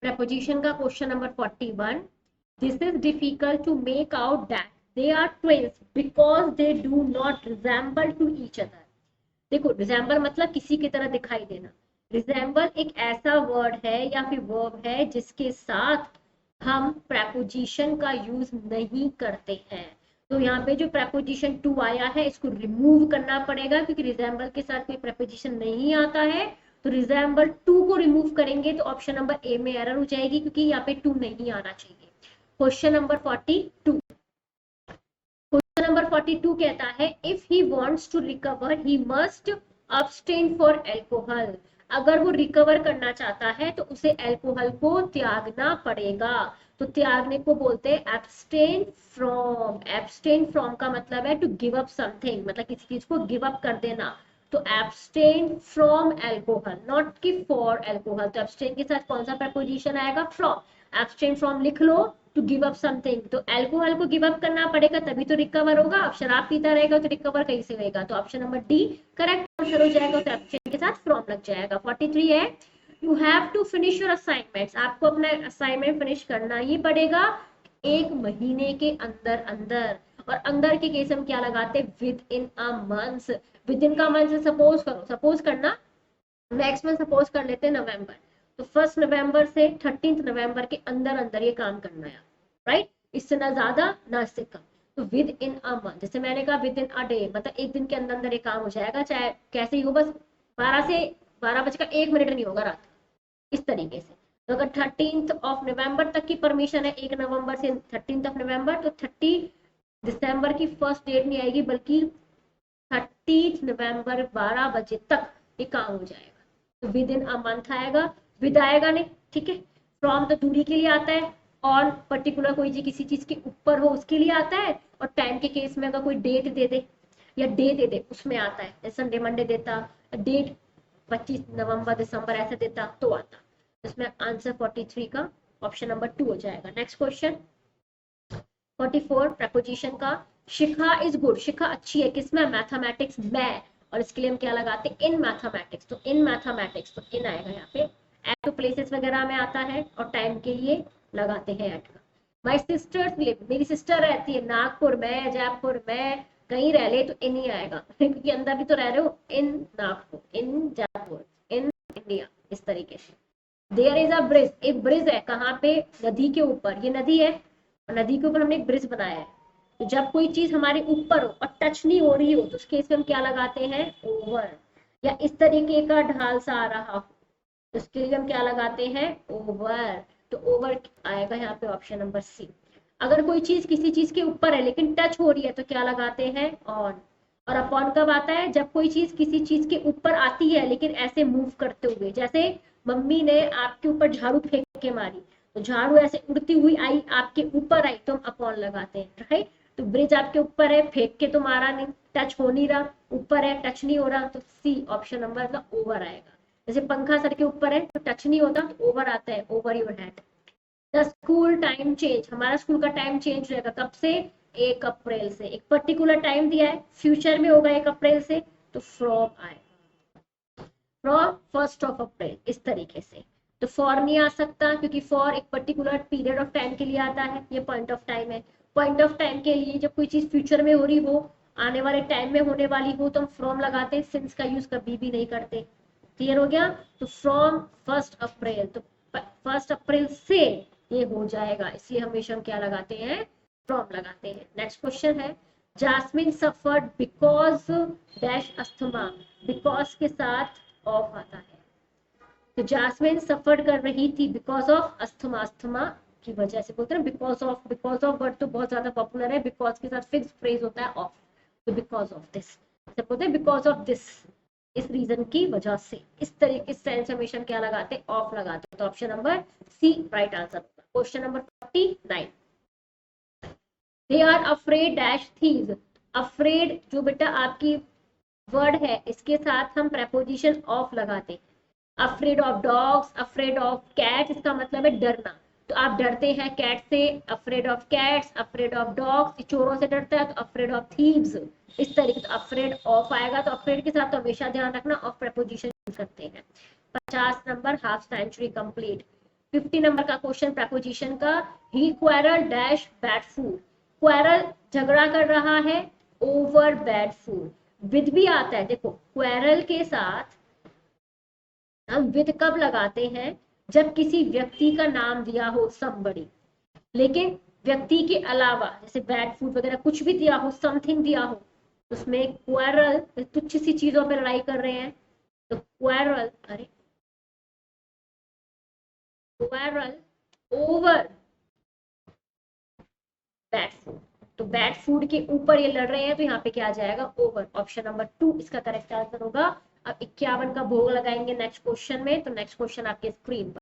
preposition का question number 41. This is difficult to make out that they are twins because they do not resemble to each other. देखो resemble मतलब किसी की तरह दिखाई देना. resemble एक ऐसा वर्ड है या फिर वर्ब है जिसके साथ हम preposition का यूज नहीं करते हैं. तो यहाँ पे जो preposition to आया है इसको रिमूव करना पड़ेगा क्योंकि resemble के साथ कोई preposition नहीं आता है. तो resemble to को रिमूव करेंगे तो ऑप्शन नंबर ए में एरर हो जाएगी क्योंकि यहाँ पे टू नहीं आना चाहिए. Question number 42. क्वेश्चन नंबर 42 कहता है if he wants to recover he must abstain for alcohol. अगर वो रिकवर करना चाहता है तो उसे अल्कोहल को त्यागना पड़ेगा. तो त्यागने को बोलते हैं एब्सटेन फ्रॉम. एब्सटेन फ्रॉम का मतलब है टू गिव अप समथिंग, मतलब किसी चीज को गिव अप कर देना. तो एब्सटेन फ्रॉम अल्कोहल, नॉट कि फॉर अल्कोहल. तो एब्सटेन के साथ कौन सा प्रपोजिशन आएगा? फ्रॉम. एब्सटेन फ्रॉम लिख लो, टू गिव अप समथिंग. तो अल्कोहल को गिव अप करना पड़ेगा तभी तो रिकवर होगा. अब शराब पीता रहेगा तो रिकवर कैसे होगा? तो option number D correct answer हो जाएगा. तो एब्सटेन के साथ फ्रॉम लग जाएगा. 43 है you have to finish your assignments. आपको अपना असाइनमेंट फिनिश करना ही पड़ेगा 1 महीने के अंदर अंदर. और अंदर के केस हम क्या लगाते हैं? With in a month. With in का मंथ सपोज करो, सपोज करना नेक्स्ट मंथ सपोज कर लेते हैं नवंबर. तो 1 नवंबर से 13 नवंबर के अंदर अंदर ये काम करना है. राइट. इससे ना ज्यादा ना इससे कम. तो विद इन अ मंथ, जैसे मैंने कहा विद इन अ डे, मतलब एक दिन के अंदर अंदर ये काम हो जाएगा. चाहे कैसे ही हो, बस 12 से 12:01 नहीं होगा रात. इस तरीके से. तो अगर 13 नवंबर तक की परमिशन है 1 नवंबर से 13 नवंबर, तो 30 दिसंबर की फर्स्ट डेट नहीं आएगी बल्कि 30 नवंबर 12 बजे तक ये काम हो जाएगा. तो विद इन अ मंथ आएगा, विद आएगा नहीं. ठीक है. फ्रॉम तो दूरी के लिए आता है, और पर्टिकुलर कोई चीज किसी चीज के ऊपर हो उसके लिए आता है, और टाइम के केस में अगर कोई डेट दे दे या डे दे दे उसमें आता है. जैसे संडे मंडे देता, डेट 25 नवंबर दिसंबर ऐसे देता तो आता. इसमें आंसर 43 का ऑप्शन नंबर 2 हो जाएगा. नेक्स्ट क्वेश्चन 44 प्रपोजिशन का. शिखा इज गुड. शिखा अच्छी है किसमें? मैथमेटिक्स में. और इसके लिए हम क्या लगाते हैं? In mathematics. तो इन मैथमेटिक्स, तो इन आएगा यहाँ पे. एट टू प्लेसेस वगैरह में आता है और टाइम के लिए लगाते हैं एट का. माई सिस्टर्स लिव. मेरी सिस्टर रहती है नागपुर में, जयपुर में, कहीं रह ले तो इन ही आएगा क्योंकि अंदर भी तो रह रहे हो. In Nagpur, in Jaipur, in India, इस तरीके से. There is a bridge. एक ब्रिज है कहाँ पे? नदी के ऊपर. ये नदी है, नदी के ऊपर हमने एक ब्रिज बनाया है. तो जब कोई चीज हमारे ऊपर हो और टच नहीं हो रही हो तो उसके केस में हम क्या लगाते हैं? ओवर. या इस तरीके का ढाल सा आ रहा हो तो उसके लिए हम क्या लगाते हैं? ओवर. तो ओवर आएगा यहाँ पे ऑप्शन नंबर सी. अगर कोई चीज किसी चीज के ऊपर है लेकिन टच हो रही है तो क्या लगाते हैं? ऑन. और अपॉन कब आता है? जब कोई चीज किसी चीज के ऊपर आती है लेकिन ऐसे मूव करते हुए. जैसे मम्मी ने आपके ऊपर झाड़ू फेंक के मारी, तो झाड़ू ऐसे उड़ती हुई आई आपके ऊपर आई तो हम अपॉन लगाते हैं. राइट. तो ब्रिज आपके ऊपर है, फेंक के तो मारा नहीं, टच हो नहीं रहा, ऊपर है टच नहीं हो रहा, तो सी ऑप्शन नंबर का ओवर आएगा. जैसे पंखा सर के ऊपर है तो टच नहीं होता तो ओवर आता है, over your head. The school time change. हमारा स्कूल का टाइम चेंज रहेगा कब से? 1 अप्रैल से. एक पर्टिकुलर टाइम दिया है, फ्यूचर में होगा 1 अप्रैल से, तो फ्रॉम आएगा. फ्रॉम 1 अप्रैल, इस तरीके से. तो फॉर नहीं आ सकता क्योंकि फॉर एक पर्टिकुलर पीरियड ऑफ टाइम के लिए आता है. ये पॉइंट ऑफ टाइम है. पॉइंट ऑफ टाइम के लिए जब कोई चीज फ्यूचर में हो रही हो, आने वाले टाइम में होने वाली हो, तो हम फ्रॉम लगाते हैं. सिंस का यूज कभी भी नहीं करते. क्लियर हो गया. तो फ्रॉम 1 अप्रैल, तो 1 अप्रैल से ये हो जाएगा, इसलिए हमेशा हम क्या लगाते हैं? फ्रॉम लगाते हैं. नेक्स्ट क्वेश्चन है jasmine suffered because dash asthma. Because के साथ ऑफ आता है. तो जास्मिन सफर कर रही थी बिकॉज ऑफ अस्थमा. अस्थमा की वजह से बोलते हैं because of. Because of word तो बहुत ज्यादा पॉपुलर है. बिकॉज के साथ फिक्स फ्रेज होता है ऑफ. तो बिकॉज ऑफ दिस बोलते हैं बिकॉज ऑफ दिस, इस रीजन की वजह से. इस तरीके से सेंस हमेशा क्या लगाते हैं? ऑफ लगाते हैं. तो option number C right answer होगा. Question number 49. They are afraid dash thieves. Afraid जो बेटा आपकी वर्ड है इसके साथ हम प्रेपोजिशन ऑफ लगाते हैं. Afraid of dogs, afraid of cats, इसका मतलब है डरना. तो आप डरते हैं कैट से, afraid of cats, afraid of dogs, चोरों से डरता है तो अफ्रेड ऑफ थीव्स. इस तरीके से अफ्रेड ऑफ आएगा. तो अफ्रेड के साथ तो हमेशा ध्यान रखना ऑफ प्रेपोजिशन यूज करते हैं. 50 number half century complete. 50 number का क्वेश्चन प्रपोजिशन का, he quarrel dash bad food, quarrel झगड़ा कर रहा है ओवर बैड फूड, विद भी आता है, देखो क्वेरल के साथ हम विद कब लगाते हैं, जब किसी व्यक्ति का नाम दिया हो somebody, लेकिन व्यक्ति के अलावा जैसे बैड फूड वगैरह कुछ भी दिया हो, समथिंग दिया हो, उसमें क्वेरल तुच्छ सी चीजों पर लड़ाई कर रहे हैं तो क्वेरल, अरे क्वेरल ओवर बैड फूड, तो बैड फूड के ऊपर ये लड़ रहे हैं तो यहाँ पे क्या आ जाएगा ओवर, ऑप्शन नंबर 2 इसका करेक्ट आंसर होगा। अब 51 का भोग लगाएंगे नेक्स्ट क्वेश्चन में, तो नेक्स्ट क्वेश्चन आपके स्क्रीन पर